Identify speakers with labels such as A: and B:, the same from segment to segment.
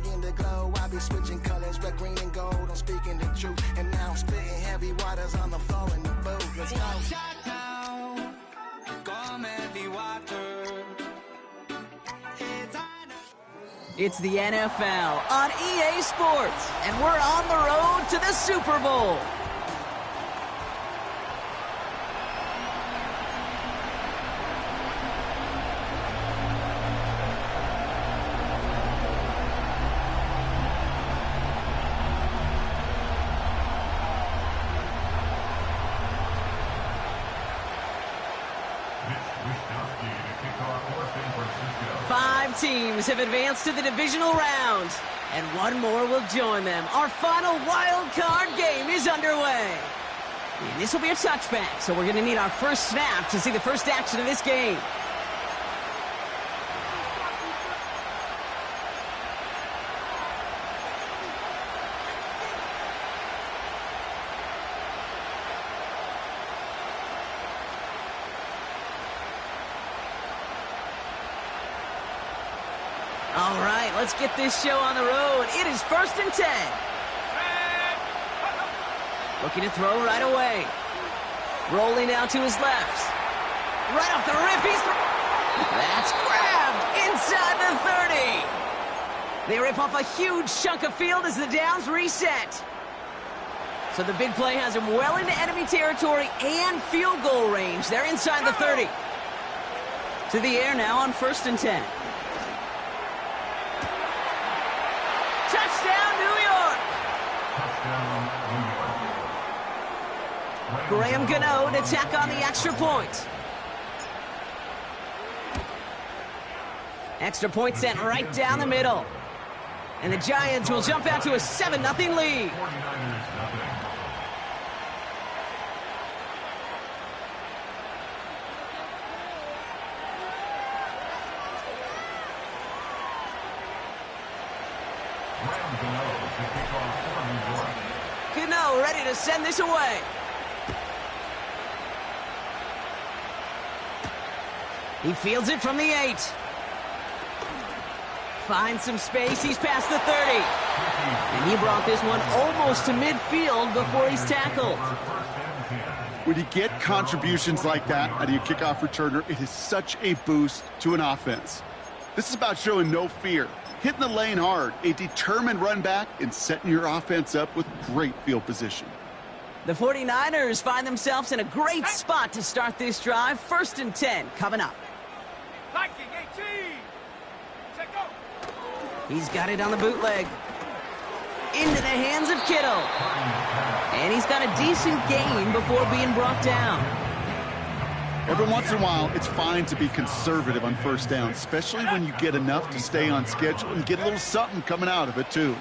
A: in the glow. I be switching colors, red, green, and gold. I'm speaking the truth, and now I'm spitting heavy waters on the floor in the booth. Let's go.
B: It's the NFL on EA Sports, and we're on the road to the Super Bowl. Five teams have advanced to the divisional round, and one more will join them. Our final wild card game is underway. And this will be a touchback, so we're going to need our first snap to see the first action of this game. All right, let's get this show on the road. It is 1st and 10. Looking to throw right away. Rolling out to his left. Right off the rip, that's grabbed inside the 30. They rip off a huge chunk of field as the downs reset. So the big play has him well into enemy territory and field goal range. They're inside the 30. To the air now on 1st and 10. Touchdown, New York! Graham Gano to tack on the extra point. Extra point sent right down the middle. And the Giants will jump out to a 7-0 lead. Gano ready to send this away. He fields it from the 8. Finds some space. He's past the 30. And he brought this one almost to midfield before he's tackled.
C: When you get contributions like that out of your kickoff returner, it is such a boost to an offense. This is about showing no fear, hitting the lane hard, a determined run back, and setting your offense up with great field position.
B: The 49ers find themselves in a great spot to start this drive. 1st and 10 coming up. He's got it on the bootleg. Into the hands of Kittle. And he's got a decent gain before being brought down.
C: Every once in a while, it's fine to be conservative on 1st down, especially when you get enough to stay on schedule and get a little something coming out of it, too.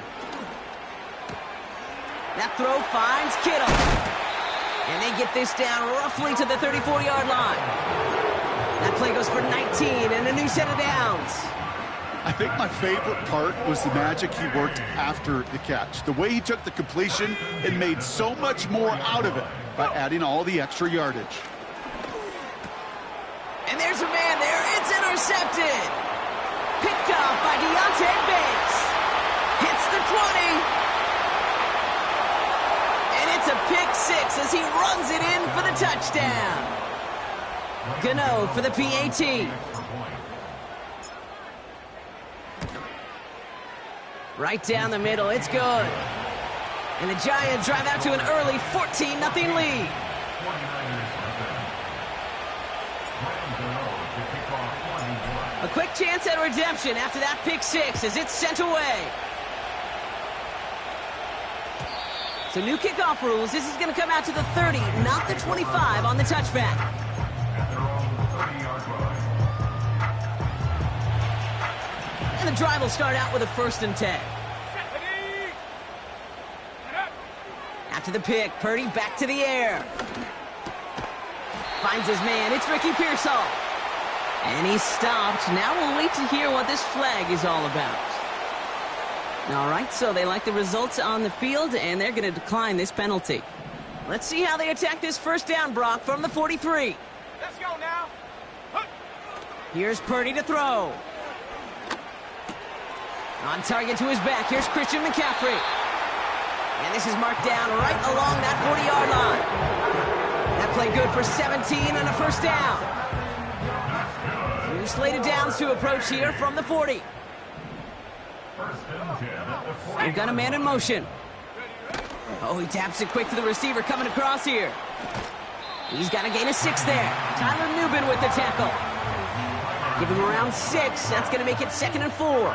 B: That throw finds Kittle. And they get this down roughly to the 34-yard line. That play goes for 19 and a new set of downs.
C: I think my favorite part was the magic he worked after the catch. The way he took the completion and made so much more out of it by adding all the extra yardage.
B: And there's a man there. It's intercepted. Picked off by Deontay Banks. Hits the 20. And it's a pick 6 as he runs it in for the touchdown. Gano for the PAT. Right down the middle. It's good. And the Giants drive out to an early 14-0 lead. A quick chance at redemption after that pick 6 as it's sent away. So new kickoff rules. This is going to come out to the 30, not the 25 on the touchback. And the drive will start out with a 1st and 10. After the pick, Purdy back to the air. Finds his man. It's Ricky Pearsall. And he's stopped. Now we'll wait to hear what this flag is all about. All right, so they like the results on the field, and they're going to decline this penalty. Let's see how they attack this 1st down, Brock, from the 43.
D: Let's go now.
B: Here's Purdy to throw. On target to his back, here's Christian McCaffrey. And this is marked down right along that 40-yard line. That play good for 17 and a first down. New slated downs to approach here from the 40. They've got a man in motion. Oh, he taps it quick to the receiver coming across here. He's got to gain a 6 there. Tyler Nubin with the tackle. Give him around 6. That's going to make it 2nd and 4.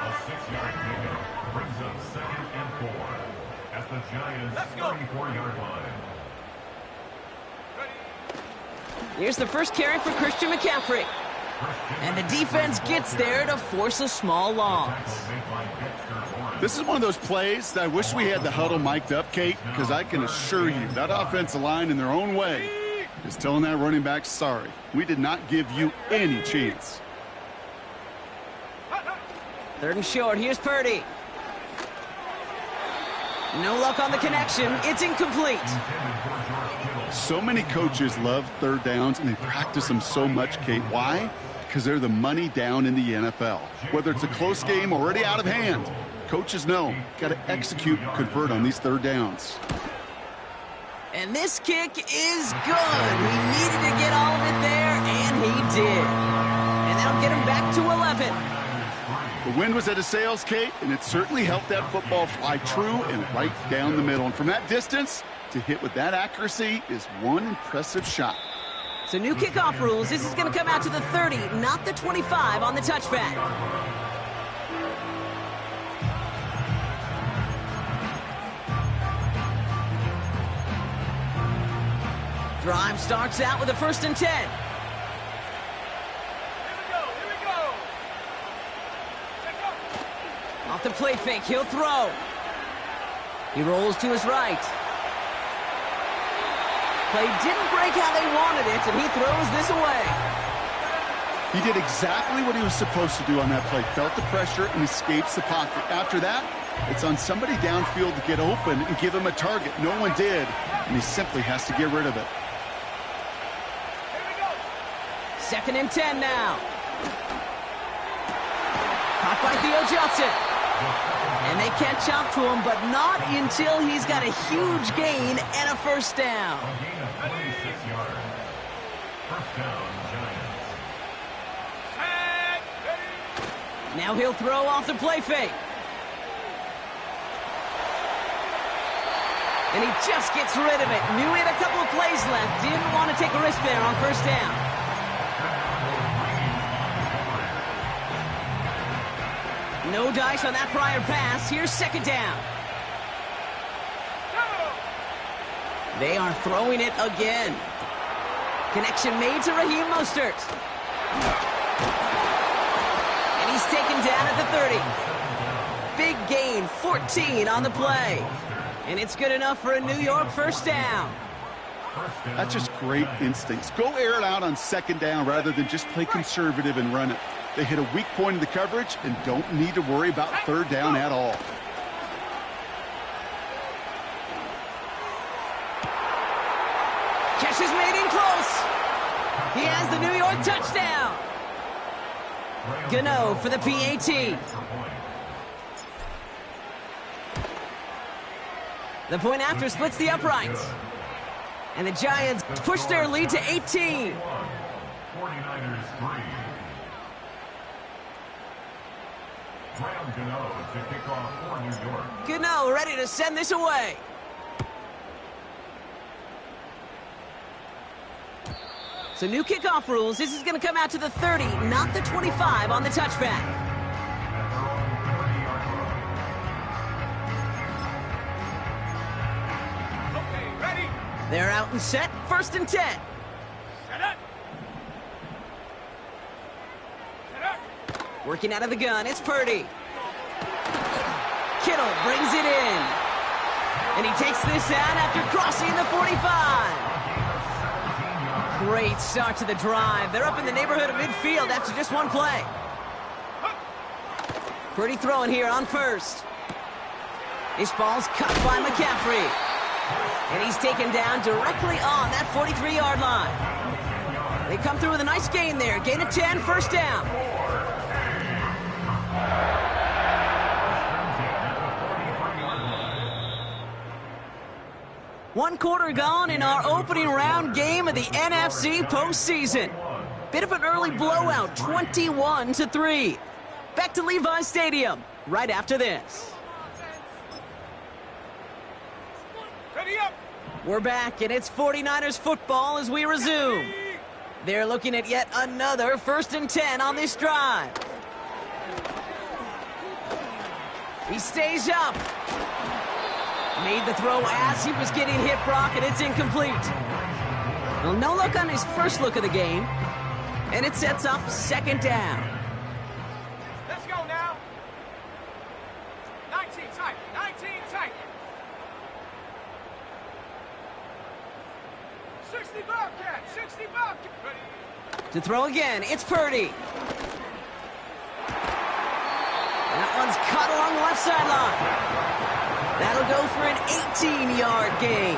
B: Here's the first carry for Christian McCaffrey. And the defense gets there to force a small loss.
C: This is one of those plays that I wish we had the huddle mic'd up, Kate, because I can assure you that offensive line in their own way is telling that running back, sorry, we did not give you any chance.
B: 3rd and short, here's Purdy. No luck on the connection, it's incomplete.
C: So many coaches love 3rd downs, and they practice them so much, Kate. Why? Because they're the money down in the NFL. Whether it's a close game already out of hand, coaches know, got to execute and convert on these 3rd downs.
B: And this kick is good. He needed to get all of it there, and he did. And that'll get him back to 11.
C: The wind was at his sails, Kate, and it certainly helped that football fly true and right down the middle. And from that distance, to hit with that accuracy is one impressive shot.
B: So new kickoff rules. This is going to come out to the 30, not the 25 on the touchback. Drive starts out with a 1st and 10.
D: Here we go.
B: Off the play fake, he'll throw. He rolls to his right. Play didn't break how they wanted it, and he throws this away.
C: He did exactly what he was supposed to do on that play. Felt the pressure and escapes the pocket. After that, it's on somebody downfield to get open and give him a target. No one did, and he simply has to get rid of it.
B: 2nd and 10 now. Caught by Theo Johnson. And they catch up to him, but not until he's got a huge gain and a 1st down. Now he'll throw off the play fake. And he just gets rid of it. Knew he had a couple of plays left. Didn't want to take a risk there on 1st down. No dice on that prior pass. Here's 2nd down. They are throwing it again. Connection made to Raheem Mostert. And he's taken down at the 30. Big gain, 14 on the play. And it's good enough for a New York 1st down.
C: That's just great instincts. Go air it out on 2nd down rather than just play conservative and run it. They hit a weak point in the coverage and don't need to worry about 3rd down at all.
B: Catch is made in close. He has the New York touchdown. Gano for the PAT. The point after splits the uprights. And the Giants push their lead to 18.
D: 49ers 3. Gano to kick off for New York.
B: Gano ready to send this away. So new kickoff rules. This is going to come out to the 30, not the 25 on the touchback.
D: Okay, ready.
B: They're out and set. 1st and 10.
D: Set up. Set up.
B: Working out of the gun, it's Purdy. Kittle brings it in. And he takes this out after crossing the 45. Great start to the drive. They're up in the neighborhood of midfield after just one play. Purdy throwing here on 1st. This ball's cut by McCaffrey. And he's taken down directly on that 43-yard line. They come through with a nice gain there. Gain of 10, 1st down. One quarter gone in our opening round game of the NFC postseason. Bit of an early blowout, 21-3. Back to Levi Stadium right after this.
D: Ready up.
B: We're back, and it's 49ers football as we resume. They're looking at yet another 1st and 10 on this drive. He stays up. Made the throw as he was getting hit, Brock, and it's incomplete. Well, no look on his first look of the game, and it sets up 2nd down.
D: Let's go now. 19 tight. 19 tight. 60 Bobcat. 60 Bobcat. Ready.
B: To throw again, it's Purdy. That one's cut along the left sideline. That'll go for an 18-yard gain.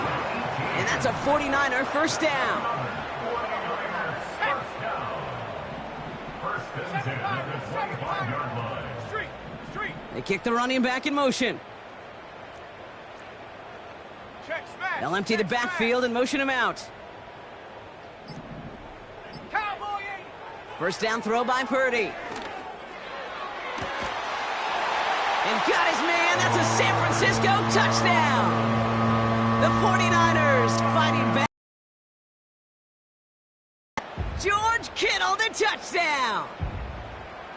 B: And that's a 49er 1st down. They kick the running back in motion.
D: Check smash.
B: They'll empty the backfield and motion him out.
D: Cowboy
B: 1st down throw by Purdy. And got his man. That's a San Francisco touchdown. The 49ers fighting back. George Kittle, the touchdown.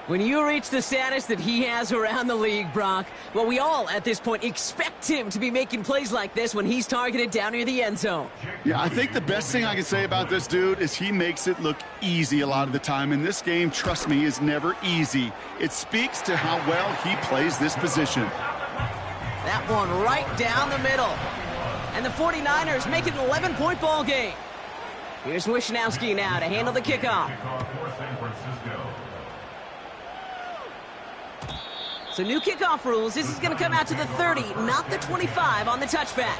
B: When you reach the status that he has around the league, Brock, well, we all at this point expect him to be making plays like this when he's targeted down near the end zone.
C: Yeah, I think the best thing I can say about this dude is he makes it look easy a lot of the time. And this game, trust me, is never easy. It speaks to how well he plays this position.
B: That one right down the middle. And the 49ers make it an 11-point ball game. Here's Wishnowski now to handle the kickoff. So new kickoff rules. This is going to come out to the 30, not the 25 on the touchback.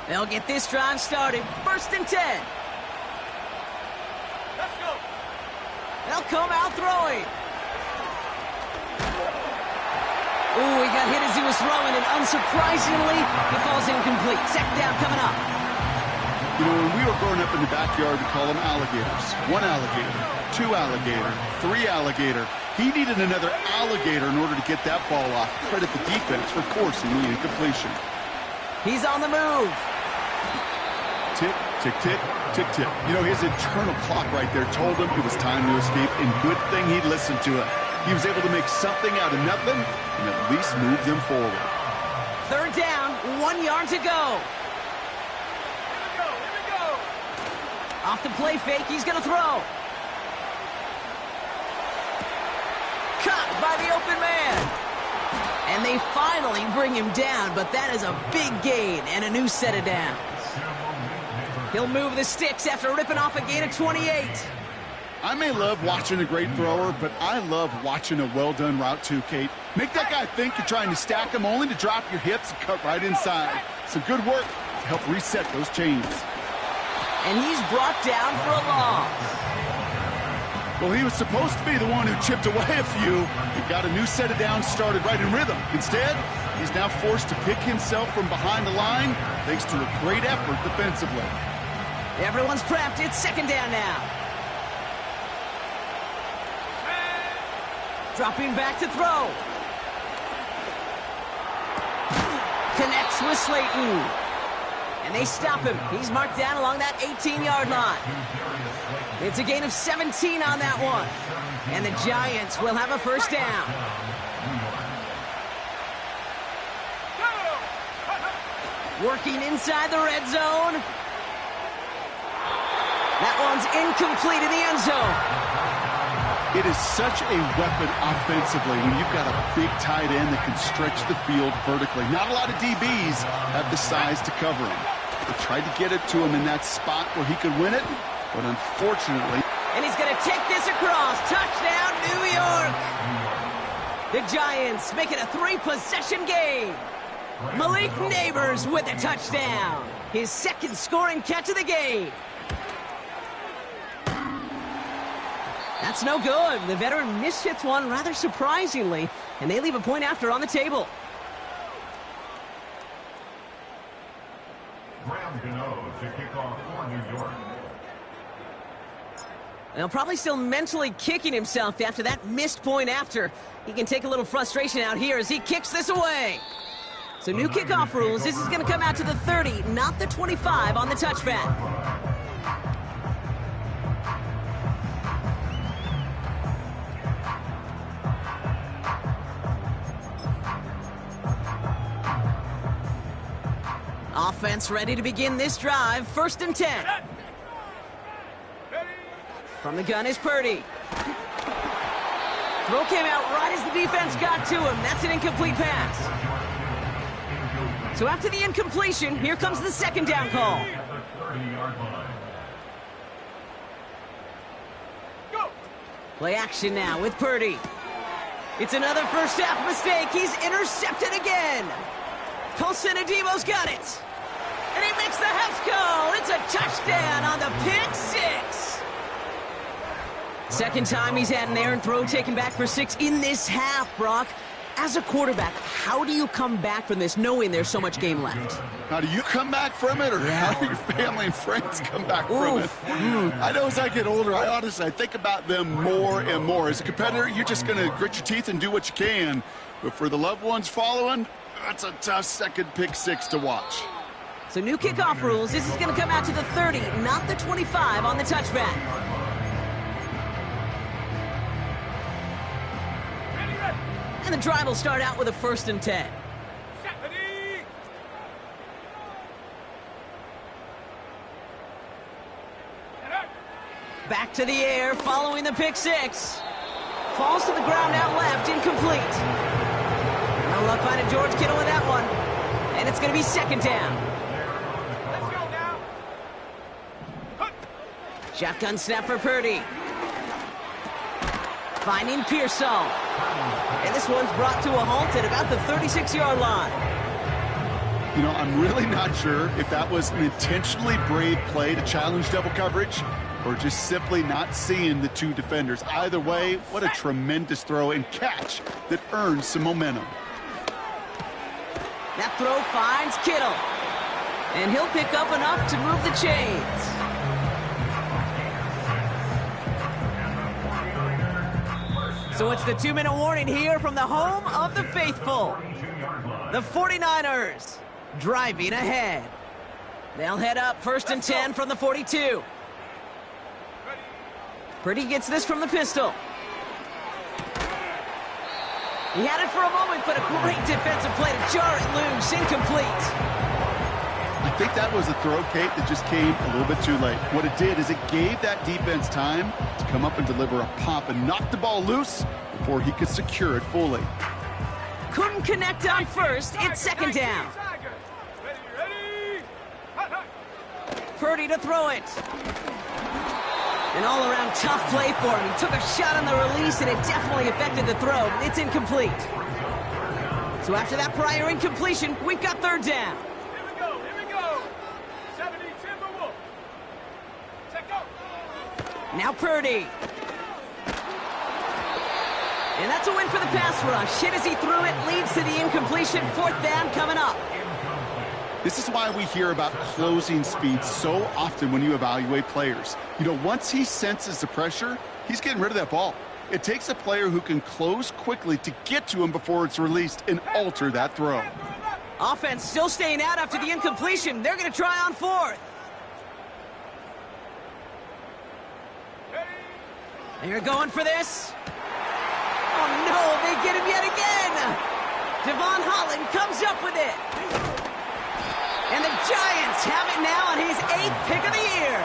B: They'll get this drive started. 1st and 10.
D: Let's go.
B: They'll come out throwing. Ooh, he got hit as he was throwing, and unsurprisingly, he falls incomplete. 2nd down coming up.
C: You know, when we were growing up in the backyard, we call them alligators. 1 alligator, 2 alligator, 3 alligator. He needed another alligator in order to get that ball off. Credit the defense for forcing the incompletion.
B: He's on the move.
C: Tick, tick, tick, tick, tick. You know, his internal clock right there told him it was time to escape, and good thing he listened to it. He was able to make something out of nothing and at least move them forward.
B: 3rd down, 1 yard to go.
D: Here we go.
B: Off the play fake, he's going to throw. Caught by the open man. And they finally bring him down, but that is a big gain and a new set of downs. He'll move the sticks after ripping off a gain of 28.
C: I may love watching a great thrower, but I love watching a well-done route too, Kate. Make that guy think you're trying to stack him only to drop your hips and cut right inside. Some good work to help reset those chains.
B: And he's brought down for a loss.
C: Well, he was supposed to be the one who chipped away a few. He got a new set of downs started right in rhythm. Instead, he's now forced to pick himself from behind the line thanks to a great effort defensively.
B: Everyone's prepped. It's 2nd down now. Dropping back to throw. Connects with Slayton. And they stop him. He's marked down along that 18-yard line. It's a gain of 17 on that one. And the Giants will have a 1st down. Working inside the red zone. That one's incomplete in the end zone.
C: It is such a weapon offensively when you've got a big tight end that can stretch the field vertically. Not a lot of DBs have the size to cover him. They tried to get it to him in that spot where he could win it, but unfortunately...
B: And he's going to take this across. Touchdown, New York! The Giants make it a 3-possession game. Malik Neighbors with a touchdown. His 2nd scoring catch of the game. That's no good. The veteran mishits one rather surprisingly, and they leave a point after on the table.
E: Graham Gano to kick off for New York.
B: Now, probably still mentally kicking himself after that missed point after. He can take a little frustration out here as he kicks this away. So new kickoff rules. This is going to come out to the 30, not the 25 on the touchback. Offense ready to begin this drive. 1st and 10. From the gun is Purdy. Throw came out right as the defense got to him. That's an incomplete pass. So after the incompletion, here comes the 2nd down call. Play action now with Purdy. It's another first half mistake. He's intercepted again. Colson Adebo's got it. And he makes the house call. It's a touchdown on the pick 6. Second time he's had an errant throw taken back for 6 in this half, Brock. As a quarterback, how do you come back from this knowing there's so much game left?
C: How do you come back from it, or how do your family and friends come back from it? I know as I get older, I think about them more and more. As a competitor, you're just going to grit your teeth and do what you can. But for the loved ones following, that's a tough second pick 6 to watch.
B: So new kickoff rules. This is going to come out to the 30, not the 25 on the touchback. And the drive will start out with a 1st and 10. Back to the air, following the pick 6. Falls to the ground out left, incomplete. No luck finding George Kittle with that one. And it's going to be 2nd down.
D: Let's go now.
B: Shotgun snap for Purdy. Finding Pearsall. And this one's brought to a halt at about the 36-yard line.
C: You know, I'm really not sure if that was an intentionally brave play to challenge double coverage or just simply not seeing the 2 defenders. Either way, what a tremendous throw and catch that earns some momentum.
B: That throw finds Kittle. And he'll pick up enough to move the chains. So it's the 2-minute warning here from the home of the faithful. The 49ers driving ahead. They'll head up 1st and 10 from the 42. Purdy gets this from the pistol. He had it for a moment, but a great defensive play to jar it loose. Incomplete.
C: I think that was a throw, Kate, that just came a little bit too late. What it did is it gave that defense time to come up and deliver a pop and knock the ball loose before he could secure it fully.
B: Couldn't connect on 1st. It's 2nd down.
D: Ready.
B: Purdy to throw it. An all-around tough play for him. He took a shot on the release, and it definitely affected the throw. It's incomplete. So after that prior incompletion, we've got 3rd down.
D: Here we go. 70 Timberwolves. Check go.
B: Now Purdy. And that's a win for the pass rush. Hit as he threw it, leads to the incompletion. 4th down coming up.
C: This is why we hear about closing speed so often when you evaluate players. You know, once he senses the pressure, he's getting rid of that ball. It takes a player who can close quickly to get to him before it's released and alter that throw.
B: Offense still staying out after the incompletion. They're going to try on 4th. They're going for this. Oh, no, they get him yet again. Devon Holland comes up with it. And the Giants have it now on his 8th pick of the year.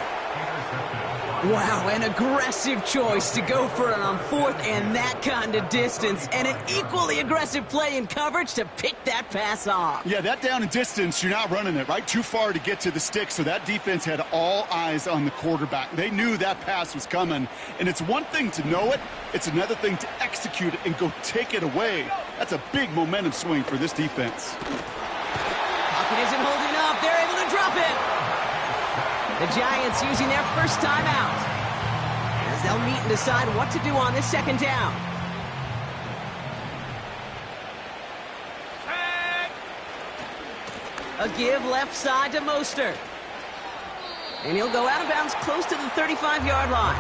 B: Wow, an aggressive choice to go for it on 4th and that kind of distance. And an equally aggressive play in coverage to pick that pass off.
C: Yeah, that down and distance, you're not running it, right? Too far to get to the stick, so that defense had all eyes on the quarterback. They knew that pass was coming. And it's one thing to know it, it's another thing to execute it and go take it away. That's a big momentum swing for this defense.
B: Pocket isn't holding up. They're able to drop it. The Giants using their first time out. As they'll meet and decide what to do on this second down. A give left side to Mostert. And he'll go out of bounds close to the 35-yard line.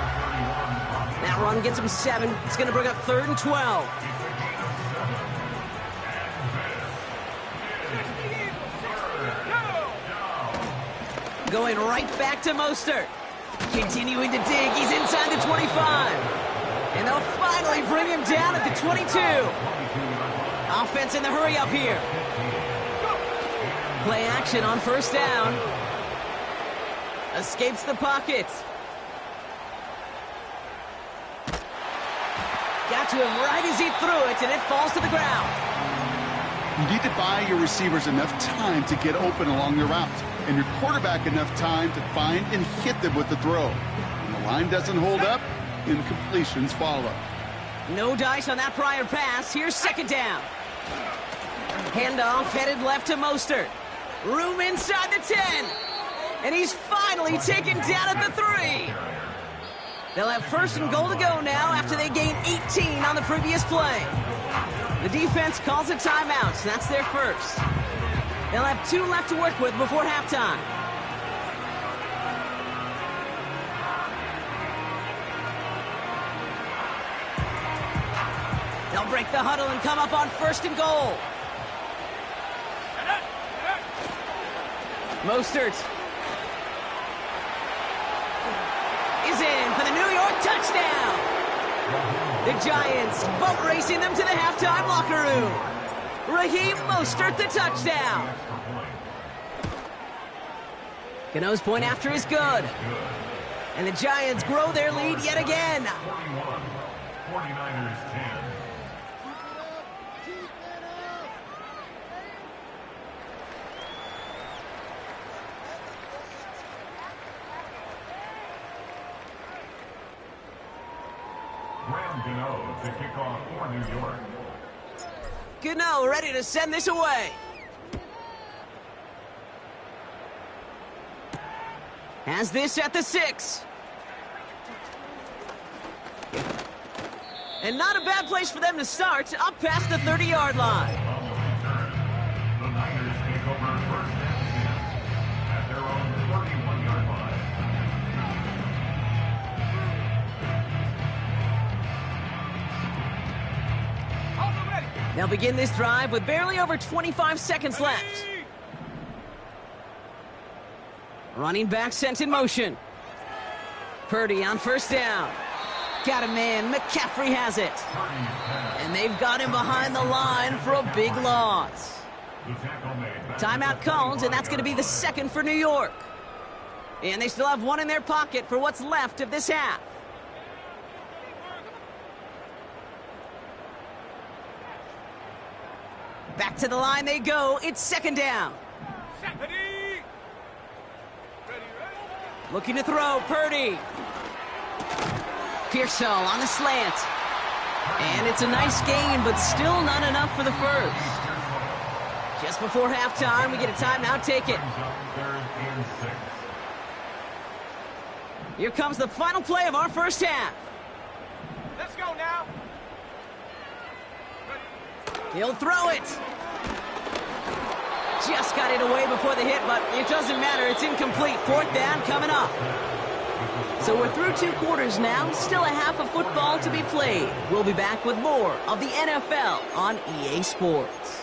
B: That run gets him 7. It's going to bring up 3rd and 12. Going right back to Mostert. Continuing to dig. He's inside the 25. And they'll finally bring him down at the 22. Offense in the hurry up here. Play action on first down. Escapes the pocket. Got to him right as he threw it, and it falls to the ground.
C: You need to buy your receivers enough time to get open along their routes, and your quarterback enough time to find and hit them with the throw. When the line doesn't hold up, incompletions follow.
B: No dice on that prior pass. Here's second down. Handoff headed left to Mostert. Room inside the 10. And he's finally taken down at the 3. They'll have 1st and goal to go now after they gained 18 on the previous play. The defense calls a timeout. That's their first. They'll have 2 left to work with before halftime. They'll break the huddle and come up on 1st and goal. Mostert is in for the New York touchdown. The Giants boat racing them to the halftime locker room. Raheem Mostert, the touchdown. Gano's point after is good. And the Giants grow their lead yet again.
E: 49ers 10. Graham Gano to kick off for New York.
B: Gano ready to send this away. Has this at the 6. And not a bad place for them to start, up past the 30-yard line.
E: On the return, the Niners take over 1st and 10 at their own 31-yard line.
B: They'll begin this drive with barely over 25 seconds left. Running back sent in motion. Purdy on first down. Got a man. McCaffrey has it. And they've got him behind the line for a big loss. Timeout called, and that's going to be the 2nd for New York. And they still have 1 in their pocket for what's left of this half. Back to the line they go. It's 2nd down. Looking to throw. Purdy. Pearsall on the slant. And it's a nice gain, but still not enough for the first. Just before halftime, we get a timeout. Take it. Here comes the final play of our first half.
D: Let's go now.
B: He'll throw it. Just got it away before the hit, but it doesn't matter. It's incomplete. 4th down coming up. So we're through 2 quarters now. Still a half of football to be played. We'll be back with more of the NFL on EA Sports.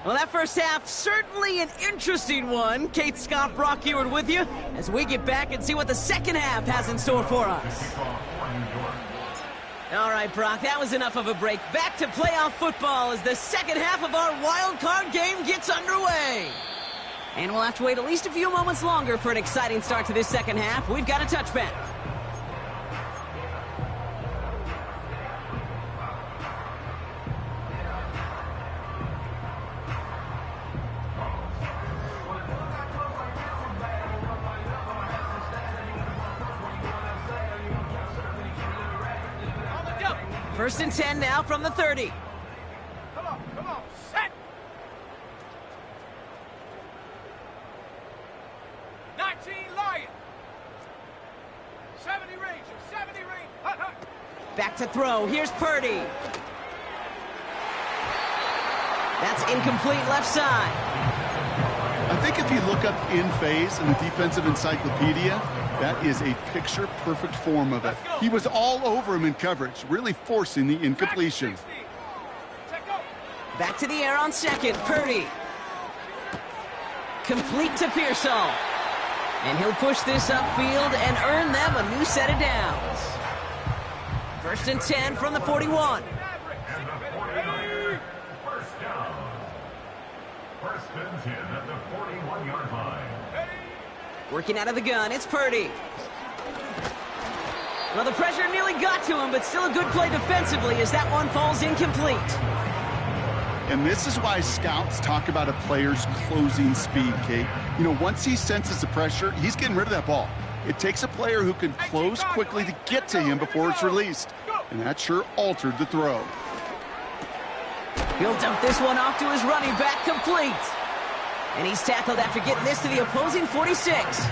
B: Well, that first half, certainly an interesting one. Kate Scott, Brock Ewart with you as we get back and see what the second half has in store for us. All right, Brock, that was enough of a break. Back to playoff football as the second half of our wild card game gets underway. And we'll have to wait at least a few moments longer for an exciting start to this second half. We've got a touchback. First and 10 now from the 30.
D: Come on, set.
B: Back to throw. Here's Purdy. That's incomplete left side.
C: I think if you look up in phase in the defensive encyclopedia, that is a picture-perfect form of it. He was all over him in coverage, really forcing the incompletion.
B: Back to the air on second. Purdy. Complete to Pearsall. And he'll push this upfield and earn them a new set of downs. 1st and 10 from the 41.
E: And the 49ers, first down. 1st and 10 at the 41-yard line.
B: Working out of the gun, it's Purdy. Well, the pressure nearly got to him, but still a good play defensively as that one falls incomplete.
C: And this is why scouts talk about a player's closing speed, Kate. You know, once he senses the pressure, he's getting rid of that ball. It takes a player who can close quickly to get to him before it's released. And that sure altered the throw.
B: He'll dump this one off to his running back, complete. And he's tackled after getting this to the opposing 46.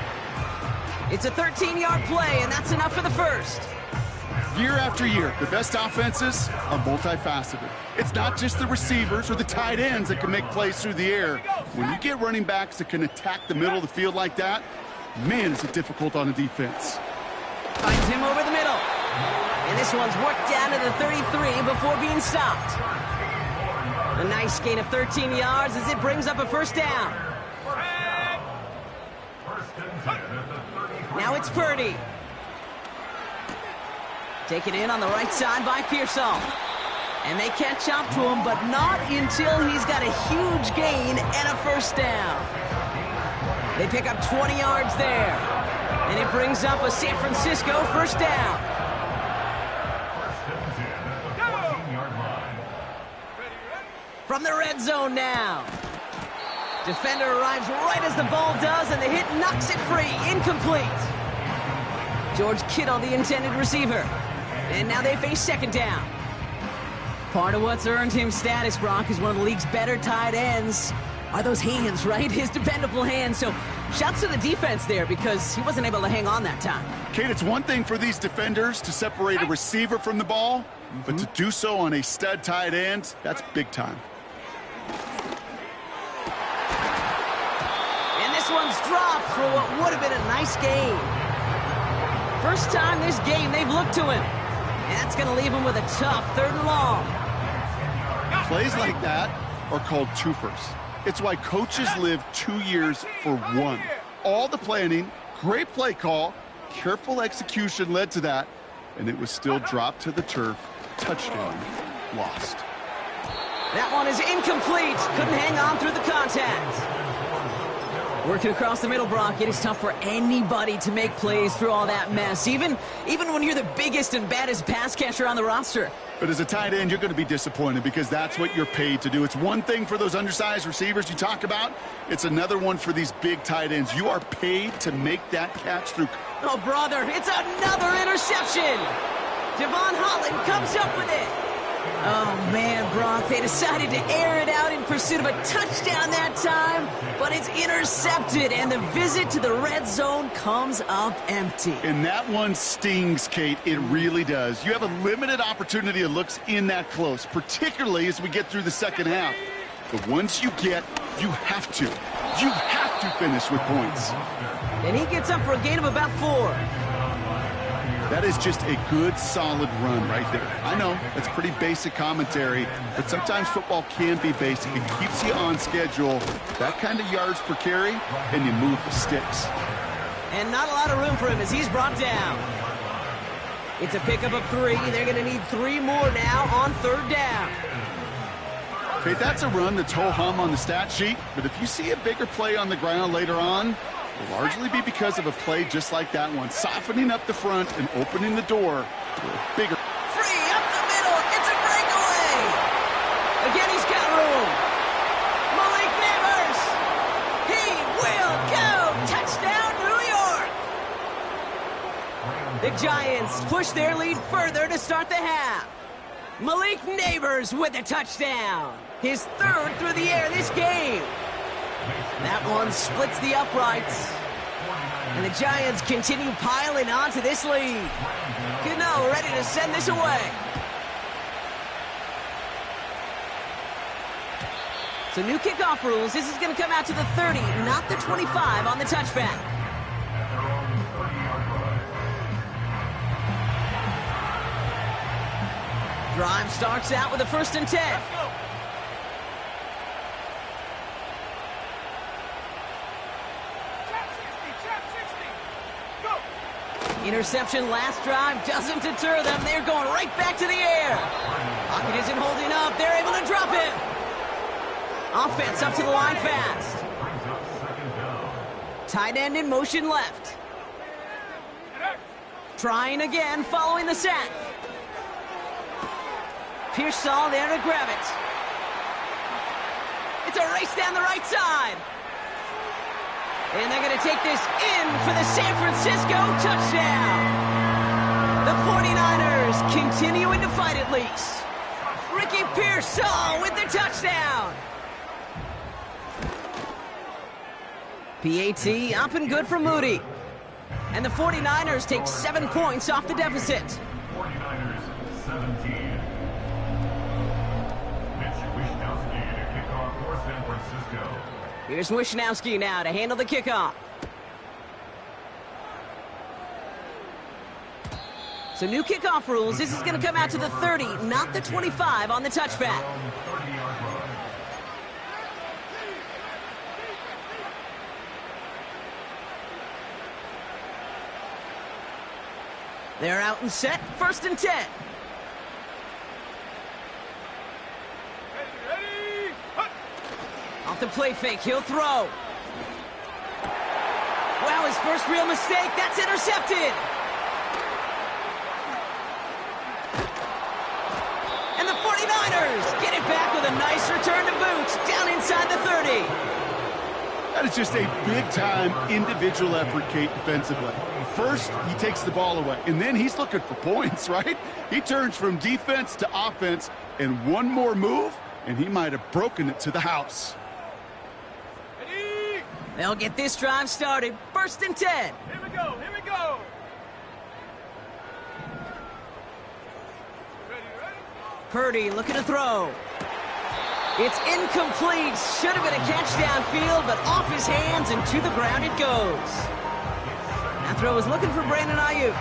B: It's a 13-yard play, and that's enough for the first.
C: Year after year, the best offenses are multifaceted. It's not just the receivers or the tight ends that can make plays through the air. When you get running backs that can attack the middle of the field like that, man, is it difficult on a defense.
B: Finds him over the middle. And this one's worked down to the 33 before being stopped. A nice gain of 13 yards as it brings up a first down. Now it's Purdy. Taken in on the right side by Pearsall. And they catch up to him, but not until he's got a huge gain and a first down. They pick up 20 yards there. And it brings up a San Francisco first down. From the red zone now. Defender arrives right as the ball does, and the hit knocks it free. Incomplete. George Kittle, the intended receiver. And now they face second down. Part of what's earned him status, Brock, is one of the league's better tight ends. Are those hands, right? His dependable hands. So shouts to the defense there because he wasn't able to hang on that time.
C: Kate, it's one thing for these defenders to separate a receiver from the ball, but to do so on a stud tight end, that's big time.
B: And this one's dropped for what would have been a nice gain. First time this game they've looked to him. And that's going to leave him with a tough 3rd and long.
C: Plays like that are called twofers. It's why coaches live 2 years for one. All the planning, great play call, careful execution led to that, and it was still dropped to the turf. Touchdown, lost.
B: That one is incomplete. Couldn't hang on through the contact. Working across the middle, Brock, it is tough for anybody to make plays through all that mess, even when you're the biggest and baddest pass catcher on the roster.
C: But as a tight end, you're going to be disappointed because that's what you're paid to do. It's one thing for those undersized receivers you talk about. It's another one for these big tight ends. You are paid to make that catch through.
B: Oh, brother, it's another interception. Devon Holland comes up with it. Oh, man, Brock, they decided to air it out in pursuit of a touchdown that time, but it's intercepted, and the visit to the red zone comes up empty.
C: And that one stings, Kate. It really does. You have a limited opportunity of looks in that close, particularly as we get through the second half. But once you get, you have to finish with points.
B: And he gets up for a gain of about 4.
C: That is just a good, solid run right there. I know, that's pretty basic commentary, but sometimes football can be basic. It keeps you on schedule, that kind of yards per carry, and you move the sticks.
B: And not a lot of room for him as he's brought down. It's a pickup of 3. They're going to need 3 more now on 3rd down.
C: Okay, that's a run that's ho-hum on the stat sheet, but if you see a bigger play on the ground later on, will largely be because of a play just like that one, softening up the front and opening the door to a bigger.
B: Free up the middle. It's a breakaway. Again, he's got room. Malik Nabers. He will go. Touchdown, New York. The Giants push their lead further to start the half. Malik Nabers with a touchdown. His 3rd through the air this game. That one splits the uprights. And the Giants continue piling onto this lead. Gano ready to send this away. So new kickoff rules. This is going to come out to the 30, not the 25 on the touchback. Drive starts out with a 1st and 10.
D: Let's go. Trap 60. Go.
B: Interception last drive doesn't deter them. They're going right back to the air. Pocket isn't holding up. They're able to drop it. Offense up to the line fast. Tight end in motion left. Trying again following the sack. Pearsall there to grab it. It's a race down the right side. And they're going to take this in for the San Francisco touchdown. The 49ers continuing to fight at least. Ricky Pearsall with the touchdown. PAT up and good for Moody. And the 49ers take 7 points off the deficit.
E: 49ers 17. Mitch Wishnowsky to kick off for San Francisco.
B: Here's Wishnowsky now to handle the kickoff. So new kickoff rules. This is going to come out to the 30, not the 25 on the touchback.
E: 30-yard line.
B: They're out and set. 1st and 10.
D: Ready. Hut.
B: Off the play fake, he'll throw. Wow, his first real mistake. That's intercepted. And the 49ers get it back with a nice return to boot down inside the 30.
C: That is just a big-time individual effort, Kate, defensively. First, he takes the ball away, and then he's looking for points, right? He turns from defense to offense, and one more move, and he might have broken it to the house.
D: Ready.
B: They'll get this drive started. 1st and 10.
D: Here we go. Here we go. Ready.
B: Purdy looking to throw. It's incomplete. Should have been a catch downfield, but off his hands and to the ground it goes. That throw is looking for Brandon Ayuk.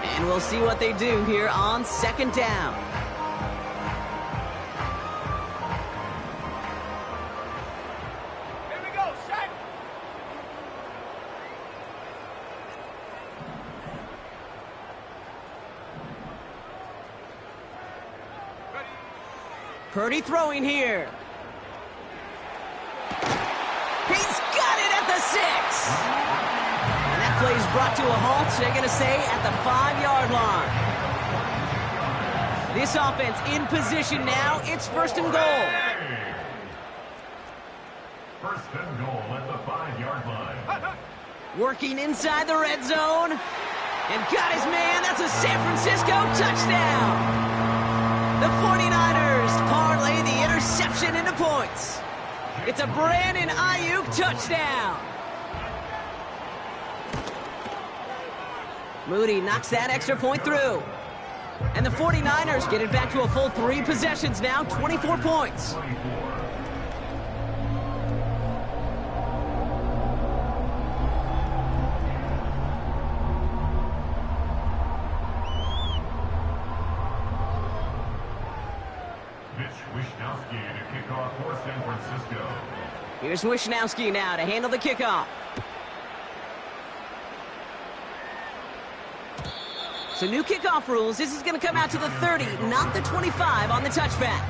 B: And we'll see what they do here on 2nd down.
D: Here we go. Set. Ready.
B: Purdy throwing here. He's got it at the 6. And that play is brought to a halt. They're going to say at the 5-yard line. This offense in position now. It's 1st and goal.
E: First and goal at the 5-yard line.
B: Working inside the red zone. And got his man. That's a San Francisco touchdown. The 49ers parlay the interception into points. It's a Brandon Ayuk touchdown. Moody knocks that extra point through. And the 49ers get it back to a full 3 possessions now, 24 points.
E: 24. Mitch Wishnowsky to kick off for San Francisco.
B: Here's Wishnowsky now to handle the kickoff. So new kickoff rules. This is going to come out to the 30, not the 25 on the touchback.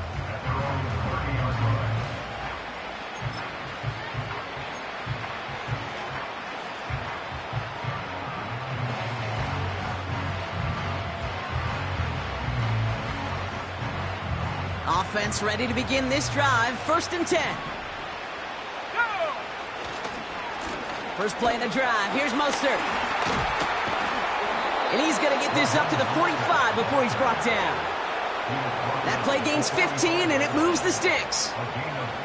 B: Offense ready to begin this drive. 1st and 10.
D: Go.
B: First play of the drive. Here's Mostert. And he's going to get this up to the 45 before he's brought down. That play gains 15, and it moves the sticks.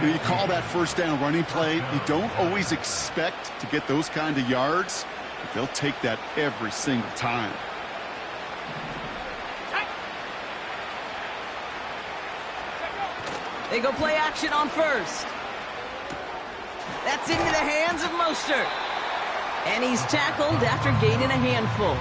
C: You call that 1st down running play. You don't always expect to get those kind of yards, but they'll take that every single time.
B: They go play action on first. That's into the hands of Mostert. And he's tackled after gaining a handful.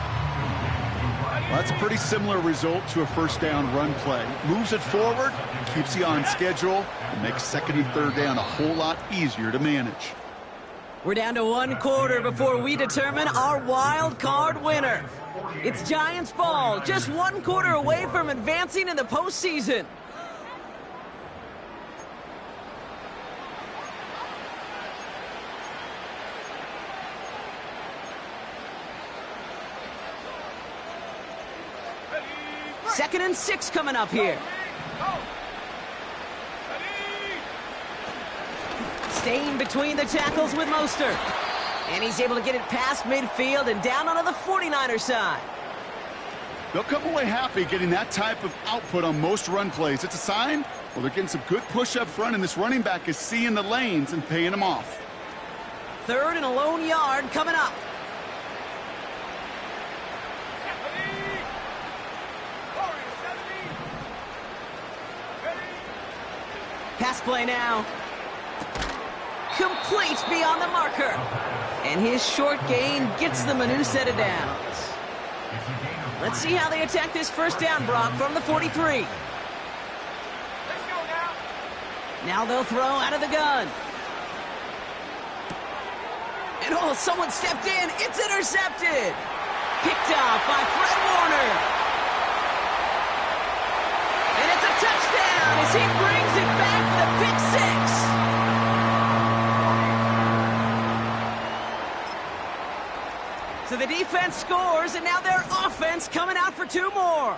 C: Well, that's a pretty similar result to a first down run play. Moves it forward, keeps you on schedule, and makes second and third down a whole lot easier to manage.
B: We're down to 1 quarter before we determine our wild card winner. It's Giants ball, just 1 quarter away from advancing in the postseason. Second and 6 coming up here. Staying between the tackles with Mostert. And he's able to get it past midfield and down onto the 49er side.
C: They'll come away happy getting that type of output on most run plays. It's a sign, well, they're getting some good push up front, and this running back is seeing the lanes and paying them off.
B: Third and a lone yard coming up. Pass play now. Complete beyond the marker. And his short gain gets them a new set of downs. Let's see how they attack this first down, Brock, from the 43.
D: Let's go now.
B: Now they'll throw out of the gun. And oh, someone stepped in. It's intercepted. Picked off by Fred Warner. And it's a touchdown as he brings it back for the pick six. So the defense scores, and now their offense coming out for 2 more.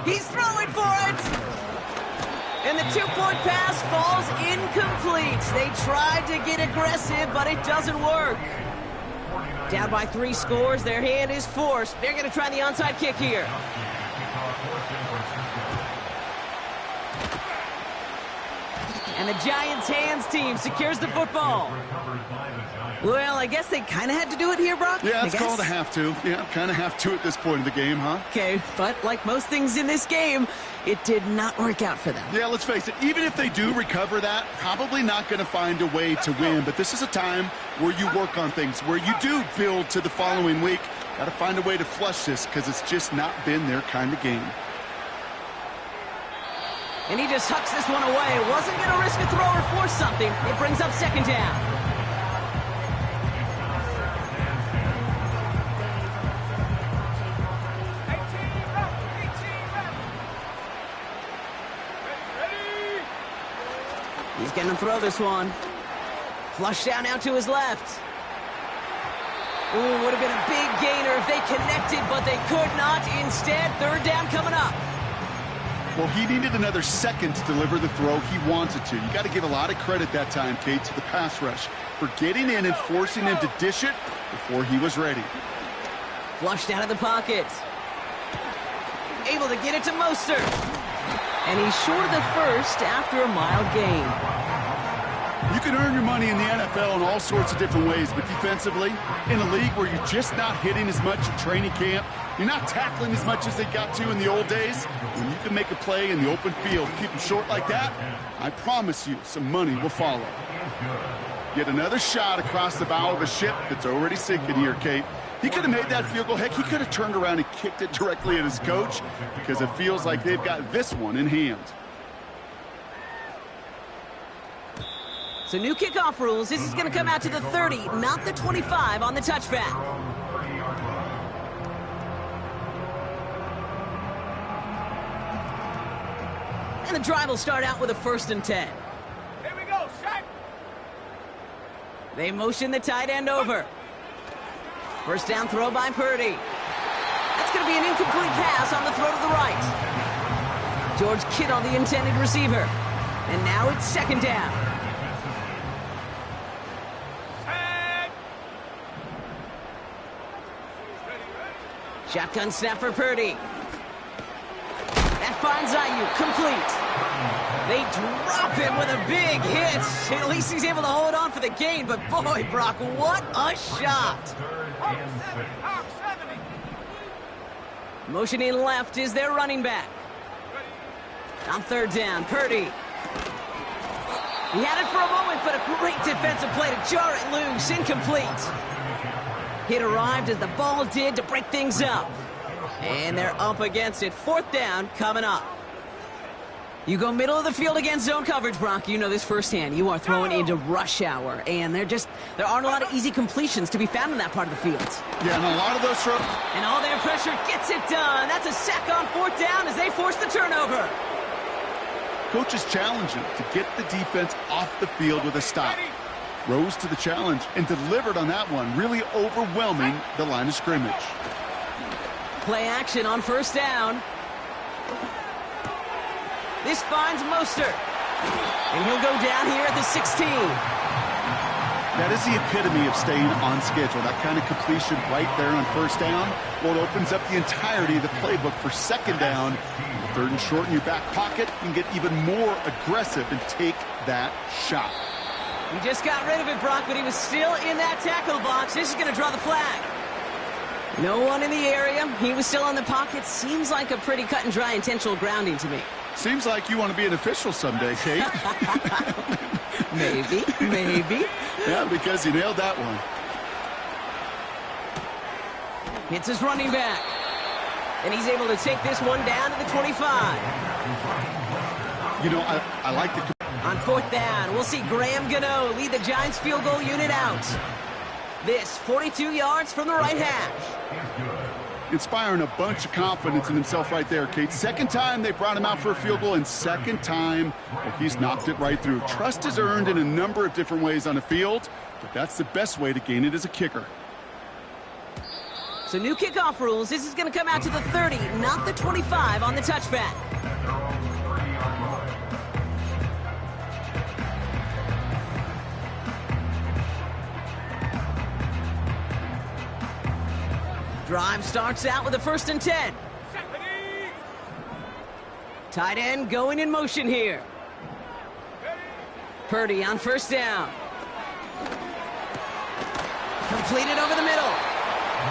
B: He's throwing for it. And the 2-point pass falls incomplete. They tried to get aggressive, but it doesn't work. Down by 3 scores, their hand is forced. They're going to try the onside kick here. And the Giants' hands team secures the football. Well, I guess they kind of had to do it here, Brock.
C: Yeah, it's called a have to. Yeah, kind of have to at this point in the game, huh?
B: Okay, but like most things in this game, it did not work out for them.
C: Yeah, let's face it, even if they do recover that, probably not going to find a way to win. But this is a time where you work on things, where you do build to the following week. Got to find a way to flush this because it's just not been their kind of game.
B: And he just hucks this one away. Wasn't going to risk a throw or force something. It brings up second down. He's going to throw this one. Flush down out to his left. Ooh, would have been a big gainer if they connected, but they could not. Instead, third down coming up.
C: Well, he needed another second to deliver the throw he wanted to. You got to give a lot of credit that time, Kate, to the pass rush for getting in and forcing him to dish it before he was ready.
B: Flushed out of the pocket. Able to get it to Mostert. And he's short of the first after a mild gain.
C: You can earn your money in the NFL in all sorts of different ways, but defensively, in a league where you're just not hitting as much at training camp, you're not tackling as much as they got to in the old days, when you can make a play in the open field, keep them short like that, I promise you some money will follow. Get another shot across the bow of a ship that's already sinking here, Kate. He could have made that field goal. Heck, he could have turned around and kicked it directly at his coach because it feels like they've got this one in hand.
B: So new kickoff rules. This is going to come out to the 30, not the 25 on the touchback. And the drive will start out with a 1st and 10.
D: Here we go, Shaq.
B: They motion the tight end over. First down throw by Purdy. That's going to be an incomplete pass on the throw to the right. George Kittle, the intended receiver. And now it's second down. Shotgun snap for Purdy. That finds Ayuk, complete. They drop him with a big hit. At least he's able to hold on for the gain, but boy, Brock, what a shot. Motioning left is their running back. On third down, Purdy. He had it for a moment, but a great defensive play to jar it loose. Incomplete. It arrived as the ball did to break things up. And they're up against it. Fourth down coming up. You go middle of the field against zone coverage, Brock. You know this firsthand. You are throwing into rush hour, and there aren't a lot of easy completions to be found in that part of the field.
C: Yeah, and a lot of those throws.
B: And all their pressure gets it done. That's a sack on fourth down as they force the turnover.
C: Coach is challenging to get the defense off the field with a stop. Rose to the challenge and delivered on that one, really overwhelming the line of scrimmage.
B: Play action on first down. This finds Mostert. And he'll go down here at the 16.
C: That is the epitome of staying on schedule. That kind of completion right there on first down. Well, it opens up the entirety of the playbook for second down. Third and short in your back pocket. You can get even more aggressive and take that shot.
B: He just got rid of it, Brock, but he was still in that tackle box. This is going to draw the flag. No one in the area. He was still in the pocket. Seems like a pretty cut and dry intentional grounding to me.
C: Seems like you want to be an official someday, Kate.
B: Maybe.
C: Yeah, because you nailed that one.
B: It's his running back. And he's able to take this one down to the 25.
C: You know, I like the...
B: On fourth down, we'll see Graham Gano lead the Giants field goal unit out. This 42 yards from the right hash.
C: Inspiring a bunch of confidence in himself right there, Kate. Second time they brought him out for a field goal, and second time he's knocked it right through. Trust is earned in a number of different ways on the field, but that's the best way to gain it as a kicker.
B: So new kickoff rules. This is going to come out to the 30, not the 25 on the touchback. Drive starts out with a 1st and 10. Tight end going in motion here. Purdy on first down. Completed over the middle.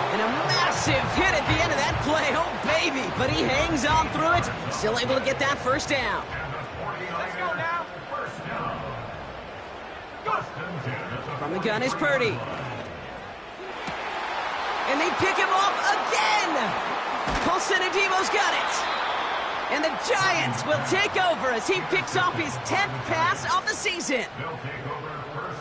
B: And a massive hit at the end of that play. Oh, baby. But he hangs on through it. Still able to get that first down.
D: Let's go now.
B: From the gun is Purdy. And they pick him off again. Colson Adebo's got it. And the Giants will take over as he picks off his 10th pass of the season.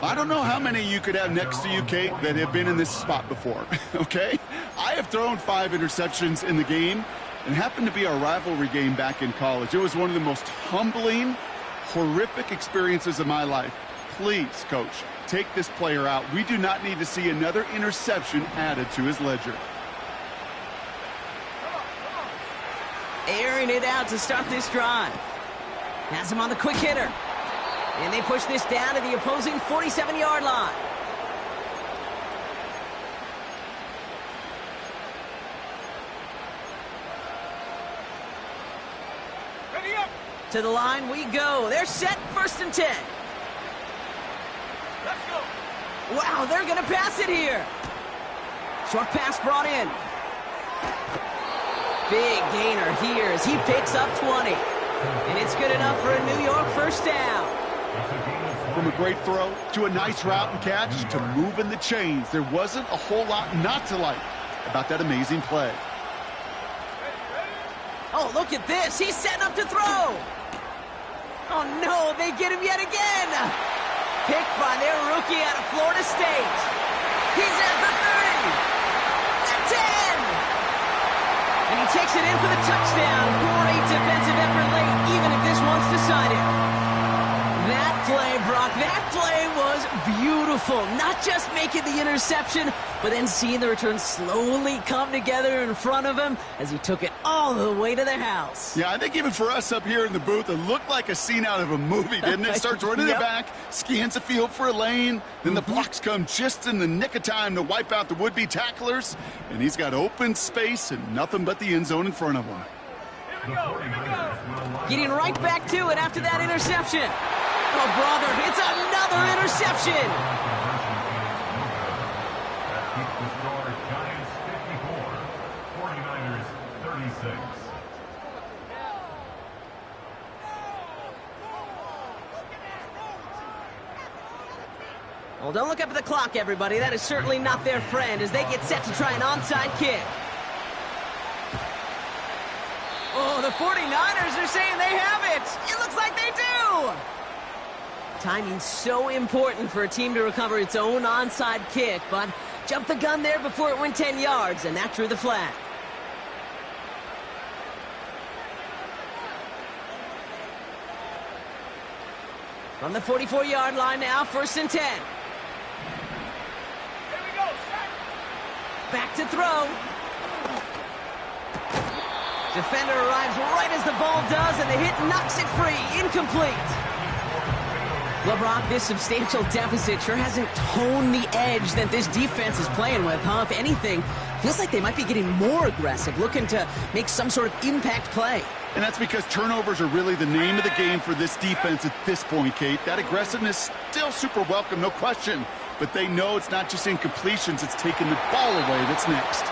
C: I don't know how many you could have next to you, Kate, that have been in this spot before, okay? I have thrown 5 interceptions in the game, and it happened to be our rivalry game back in college. It was one of the most humbling, horrific experiences of my life. Please, Coach, take this player out. We do not need to see another interception added to his ledger.
B: Airing it out to start this drive. Has him on the quick hitter. And they push this down to the opposing 47-yard line.
D: Ready up.
B: To the line we go. They're set, 1st and 10.
D: Let's go.
B: Wow, they're going to pass it here. Short pass brought in. Big gainer here as he picks up 20. And it's good enough for a New York first down.
C: From a great throw to a nice route and catch to moving the chains, there wasn't a whole lot not to like about that amazing play.
B: Oh, look at this. He's setting up to throw. Oh, no, they get him yet again. Picked by their rookie out of Florida State. He's at the 30. The 10. And he takes it in for the touchdown. Great defensive effort late, even if this one's decided. That play, Brock, that play was beautiful. Not just making the interception, but then seeing the return slowly come together in front of him as he took it all the way to the house.
C: Yeah, I think even for us up here in the booth, it looked like a scene out of a movie, didn't it? Starts running
B: Yep.
C: the back, scans the field for a lane, then the blocks come just in the nick of time to wipe out the would-be tacklers, and he's got open space and nothing but the end zone in front of him.
D: Here we go.
B: Getting right back to it after that interception. Oh, brother, it's another interception.
E: Keeps the score Giants 54, 49ers 36.
B: Well, don't look up at the clock, everybody. That is certainly not their friend as they get set to try an onside kick. Oh, the 49ers are saying they have it. It looks like they do. Timing's so important for a team to recover its own onside kick, but jumped the gun there before it went 10 yards, and that drew the flag. From the 44-yard line now, 1st and 10. Back to throw. Defender arrives right as the ball does, and the hit knocks it free. Incomplete. Well, Brock, this substantial deficit sure hasn't toned the edge that this defense is playing with, huh? If anything, feels like they might be getting more aggressive, looking to make some sort of impact play.
C: And that's because turnovers are really the name of the game for this defense at this point, Kate. That aggressiveness still super welcome, no question. But they know it's not just incompletions, it's taking the ball away that's next.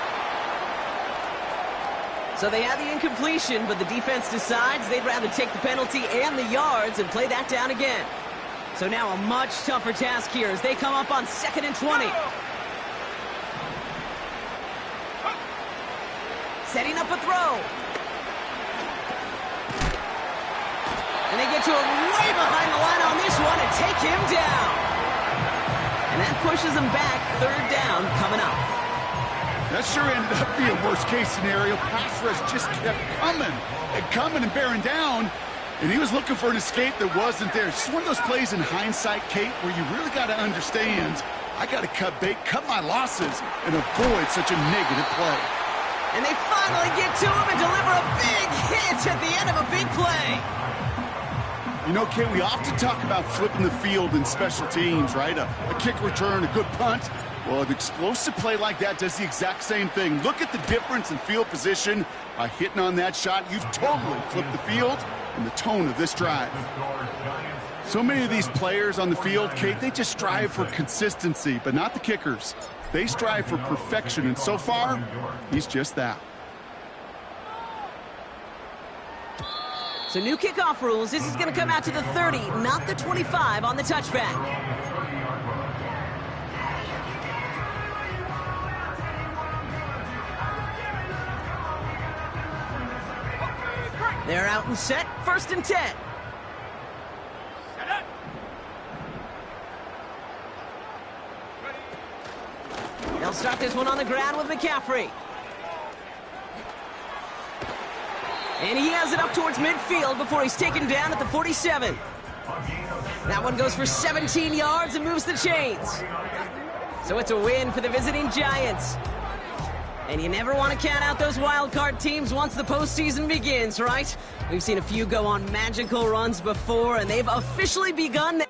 B: So they have the incompletion, but the defense decides they'd rather take the penalty and the yards and play that down again. So now a much tougher task here as they come up on 2nd and 20. Setting up a throw. And they get to him way behind the line on this one and take him down. And that pushes them back. 3rd down coming up.
C: That sure ended up being a worst-case scenario. Pass rush just kept coming and bearing down. And he was looking for an escape that wasn't there. It's just one of those plays in hindsight, Kate, where you really got to understand, I got to cut bait, cut my losses, and avoid such a negative play.
B: And they finally get to him and deliver a big hit at the end of a big play.
C: You know, Kate, we often talk about flipping the field in special teams, right? A kick return, a good punt. Well, an explosive play like that does the exact same thing. Look at the difference in field position. By hitting on that shot, you've totally flipped the field and the tone of this drive. So many of these players on the field, Kate, they just strive for consistency, but not the kickers. They strive for perfection, and so far, he's just that.
B: So new kickoff rules. This is going to come out to the 30, not the 25 on the touchback. They're out and set. 1st and 10. They'll start this one on the ground with McCaffrey. And he has it up towards midfield before he's taken down at the 47. That one goes for 17 yards and moves the chains. So it's a win for the visiting Giants. And you never want to count out those wild card teams once the postseason begins, right? We've seen a few go on magical runs before, and they've officially begun.